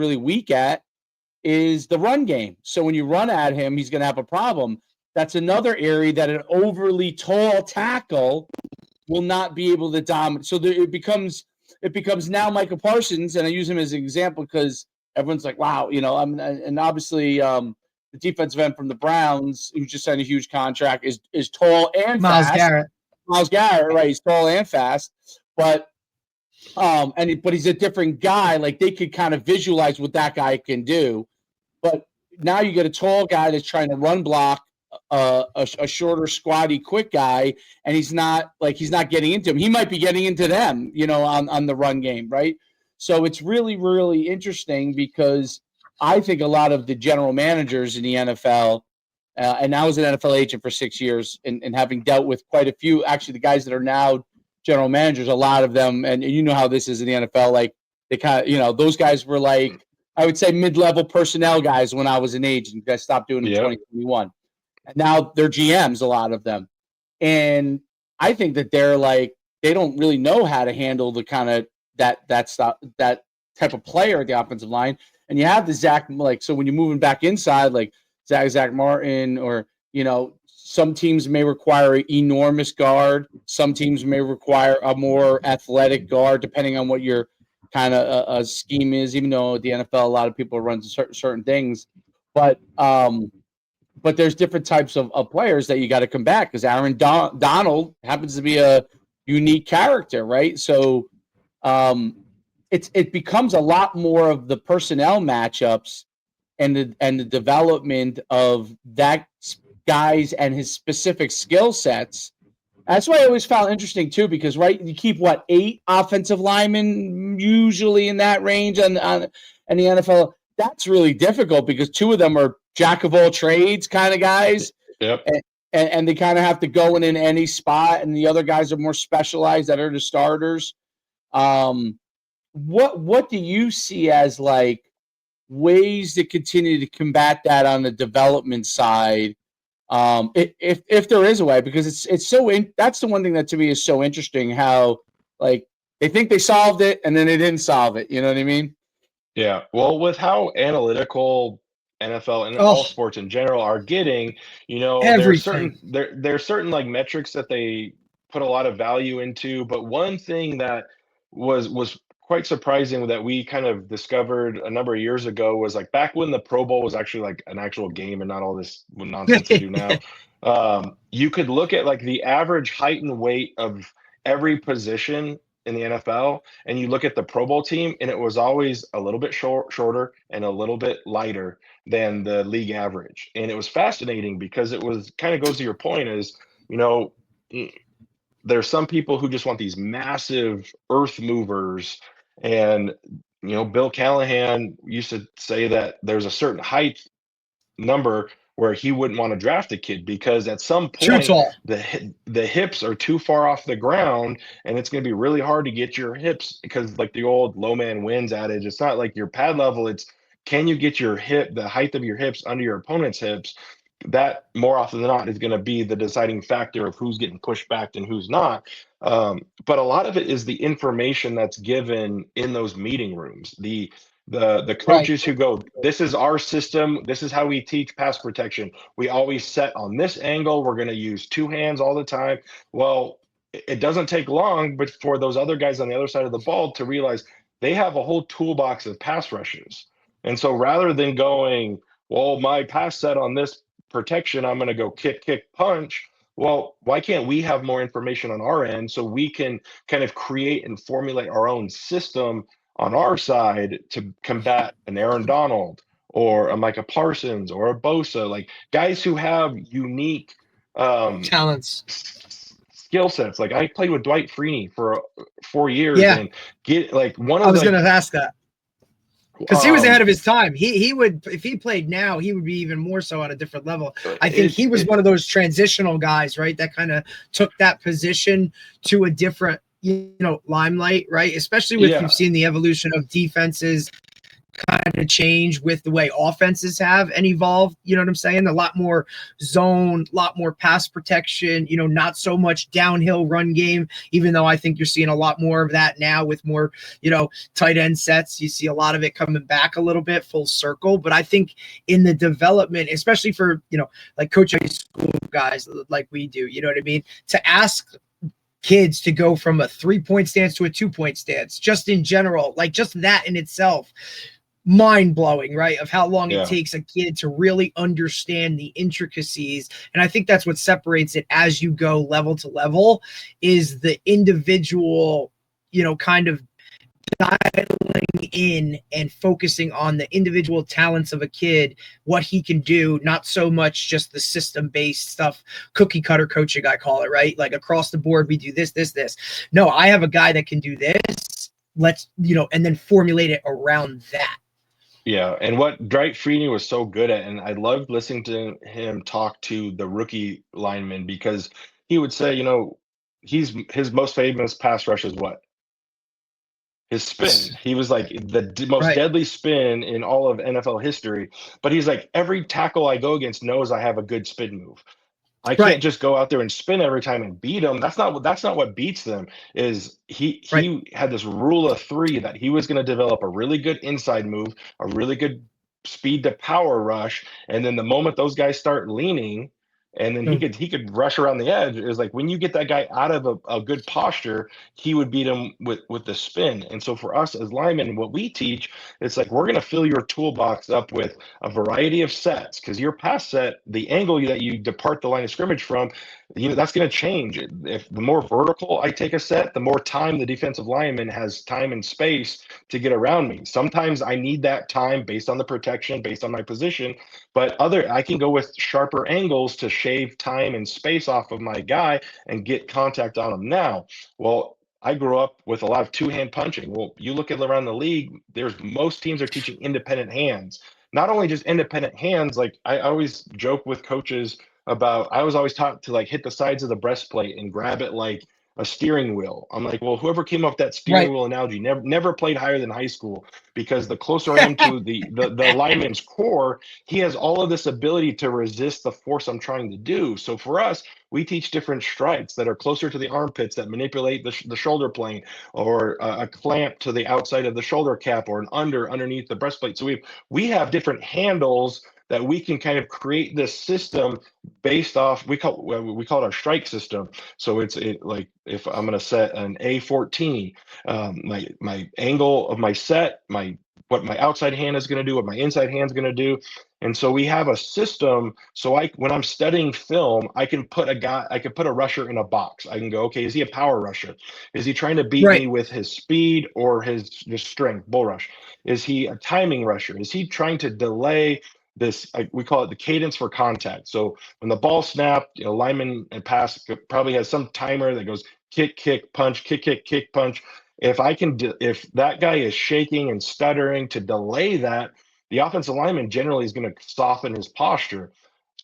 really weak at is the run game. So when you run at him, he's going to have a problem. That's another area that an overly tall tackle will not be able to dominate. So it becomes now Micah Parsons, and I use him as an example because everyone's like, wow, and obviously the defensive end from the Browns, who just signed a huge contract, is tall and fast. Myles Garrett, right? He's tall and fast, but he's a different guy. Like they could kind of visualize what that guy can do, but now you get a tall guy that's trying to run block a shorter, squatty, quick guy, and he's not getting into him. He might be getting into them, on the run game, right? So it's really, really interesting because I think a lot of the general managers in the NFL, and I was an NFL agent for 6 years, and having dealt with quite a few, actually the guys that are now general managers, a lot of them, and you know how this is in the NFL, like they kind of, those guys were like, I would say mid-level personnel guys when I was an agent. I stopped doing it in 2021. And now they're GMs, a lot of them. And I think that they're like, they don't really know how to handle the kind of that type of player at the offensive line. And you have the Zach, so when you're moving back inside, like Zach Martin, or, some teams may require an enormous guard. Some teams may require a more athletic guard, depending on what your kind of scheme is, even though at the NFL, a lot of people run certain things. But there's different types of players that you got to combat because Aaron Donald happens to be a unique character, right? So it becomes a lot more of the personnel matchups and the development of that guys and his specific skill sets. That's why I always found interesting too, because you keep 8 offensive linemen usually in that range on the NFL. That's really difficult because 2 of them are jack of all trades kind of guys. Yep. And they kind of have to go in any spot, and the other guys are more specialized that are the starters. What do you see as like ways to continue to combat that on the development side? If there is a way, because it's so that's the one thing that to me is so interesting, how like they think they solved it and then they didn't solve it. You know what I mean? Yeah. Well, with how analytical NFL and all sports in general are getting, there's certain like metrics that they put a lot of value into. But one thing that was quite surprising that we kind of discovered a number of years ago was like back when the Pro Bowl was actually like an actual game and not all this nonsense they do now. You could look at like the average height and weight of every position in the NFL, and you look at the Pro Bowl team, and it was always a little bit shorter and a little bit lighter than the league average. And it was fascinating because it was kind of goes to your point is, there's some people who just want these massive earth movers. And, Bill Callahan used to say that there's a certain height number where he wouldn't want to draft a kid because at some point the hips are too far off the ground, and it's going to be really hard to get your hips, because like the old low man wins adage, it's not like your pad level, it's can you get the height of your hips under your opponent's hips. That more often than not is going to be the deciding factor of who's getting pushed back and who's not. But a lot of it is the information that's given in those meeting rooms. The coaches who go, this is our system. This is how we teach pass protection. We always set on this angle. We're going to use 2 hands all the time. Well, it doesn't take long, but for those other guys on the other side of the ball to realize they have a whole toolbox of pass rushes. And so rather than going, well, my pass set on this protection, I'm going to go kick, punch. Well, why can't we have more information on our end so we can kind of create and formulate our own system on our side to combat an Aaron Donald or a Micah Parsons or a Bosa, like guys who have unique talents, skill sets. Like I played with Dwight Freeney for 4 years and get like one of I was going to ask that. Because he was ahead of his time. He would, if he played now, he would be even more so on a different level. I think he was one of those transitional guys, right? That kind of took that position to a different, limelight, right? Especially with you've seen the evolution of defenses kind of change with the way offenses have and evolved. You know what I'm saying? A lot more zone, a lot more pass protection, not so much downhill run game, even though I think you're seeing a lot more of that now with more, tight end sets. You see a lot of it coming back a little bit full circle. But I think in the development, especially for, like coach high school guys like we do, you know what I mean? To ask kids to go from a 3-point stance to a 2-point stance, just in general, like just that in itself, mind-blowing, right? Of how long it takes a kid to really understand the intricacies. And I think that's what separates it as you go level to level, is the individual, kind of dialing in and focusing on the individual talents of a kid, what he can do, not so much just the system-based stuff, cookie cutter coaching, I call it, right? Like across the board, we do this. No, I have a guy that can do this. Let's, and then formulate it around that. Yeah, and what Dwight Freeney was so good at, and I loved listening to him talk to the rookie linemen, because he would say, his most famous pass rush is what? His spin. He was like the most deadly spin in all of NFL history. But he's like, every tackle I go against knows I have a good spin move. I can't just go out there and spin every time and beat them. That's not what beats them. Is he had this rule of 3 that he was going to develop a really good inside move, a really good speed to power rush, and then the moment those guys start leaning, and then he could rush around the edge. It was like when you get that guy out of a good posture, he would beat him with the spin. And so for us as linemen, what we teach, it's like we're going to fill your toolbox up with a variety of sets, because your pass set, the angle that you depart the line of scrimmage from, that's going to change. If the more vertical I take a set, the more time the defensive lineman has time and space to get around me. Sometimes I need that time based on the protection, based on my position, but I can go with sharper angles to shave time and space off of my guy and get contact on him now. Well, I grew up with a lot of two-hand punching. Well, you look at around the league, most teams are teaching independent hands. Not only just independent hands, like I always joke with coaches about, I was always taught to like hit the sides of the breastplate and grab it like a steering wheel. I'm like, well, whoever came up with that steering wheel analogy never played higher than high school, because the closer I am to the lineman's core, he has all of this ability to resist the force I'm trying to do. So for us, we teach different strikes that are closer to the armpits, that manipulate the shoulder plane, or a clamp to the outside of the shoulder cap, or an underneath the breastplate. So we have different handles that we can kind of create this system based off, we call it our strike system. So it's like, if I'm going to set an A14, my angle of my set, what my outside hand is going to do, what my inside hand is going to do. And so we have a system. So when I'm studying film, I can put a rusher in a box. I can go, okay, is he a power rusher? Is he trying to beat me with his speed or his strength, bull rush? Is he a timing rusher? Is he trying to delay this? We call it the cadence for contact. So when the ball snapped, lineman and pass probably has some timer that goes kick, kick, punch, kick, kick, kick, punch. If that guy is shaking and stuttering, to delay that, the offensive lineman generally is going to soften his posture.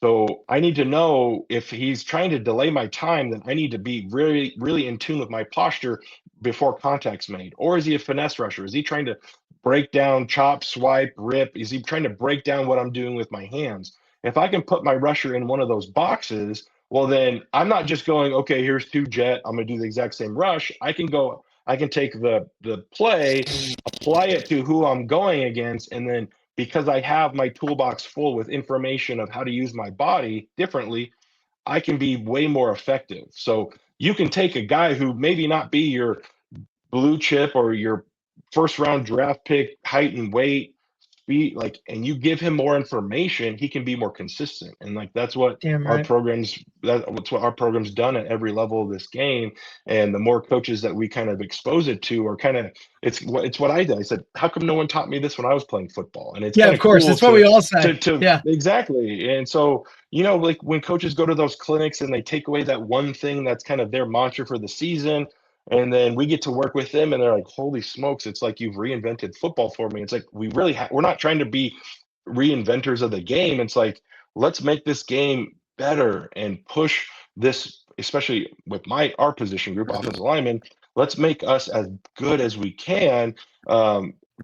So I need to know, if he's trying to delay my time, then I need to be really, really in tune with my posture before contact's made. Or is he a finesse rusher? Is he trying to break down, chop, swipe, rip? Is he trying to break down what I'm doing with my hands? If I can put my rusher in one of those boxes, well, then I'm not just going, okay, here's 2 jet, I'm going to do the exact same rush. I can take the play, apply it to who I'm going against, and then because I have my toolbox full with information of how to use my body differently, I can be way more effective. So you can take a guy who maybe not be your blue chip or your first round draft pick height and weight, speed, and you give him more information, he can be more consistent. And that's what our program's done at every level of this game. And the more coaches that we kind of expose it to, are it's what I did. I said, how come no one taught me this when I was playing football? And it's of course, that's what we all say. Exactly. And so, like when coaches go to those clinics and they take away that one thing that's kind of their mantra for the season, and then we get to work with them and they're like, holy smokes, it's like you've reinvented football for me. It's like, we're not trying to be reinventors of the game. It's like, let's make this game better and push this, especially with our position group, offensive linemen. Let's make us as good as we can.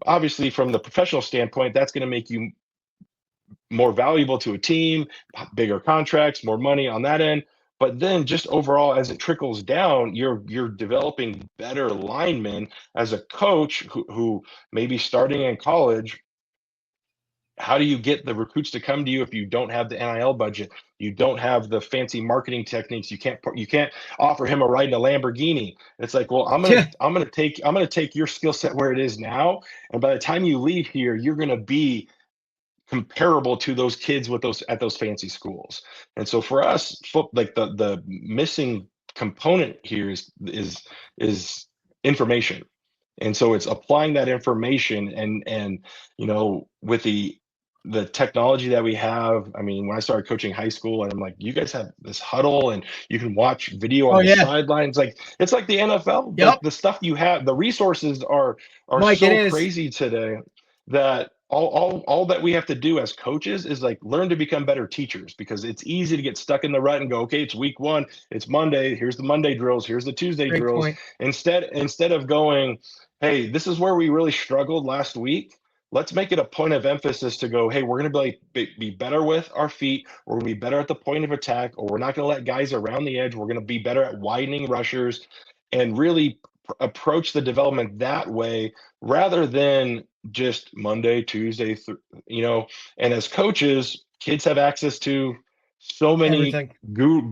obviously from the professional standpoint, that's going to make you more valuable to a team, bigger contracts, more money on that end. But then just overall, as it trickles down, you're developing better linemen as a coach who may be starting in college. How do you get the recruits to come to you if you don't have the NIL budget? You don't have the fancy marketing techniques. You can't offer him a ride in a Lamborghini. It's like, well, I'm gonna take your skill set where it is now, and by the time you leave here, you're gonna be comparable to those kids with those at those fancy schools. And so for us, like the missing component here is information. And so it's applying that information and with the technology that we have. I mean, when I started coaching high school, and I'm like, you guys have this huddle and you can watch video on the sidelines. Like it's like the NFL. Yep. Like the stuff you have, the resources are Mike, so crazy today that all that we have to do as coaches is like learn to become better teachers, because it's easy to get stuck in the rut and go, okay, it's week 1, it's Monday, here's the Monday drills, here's the Tuesday Great drills. point. Instead of going, hey, this is where we really struggled last week. Let's make it a point of emphasis to go, hey, we're going to be better with our feet. We're going to be better at the point of attack, or we're not going to let guys around the edge. We're going to be better at widening rushers and really approach the development that way, rather than just Monday, Tuesday, and as coaches, kids have access to so many Everything.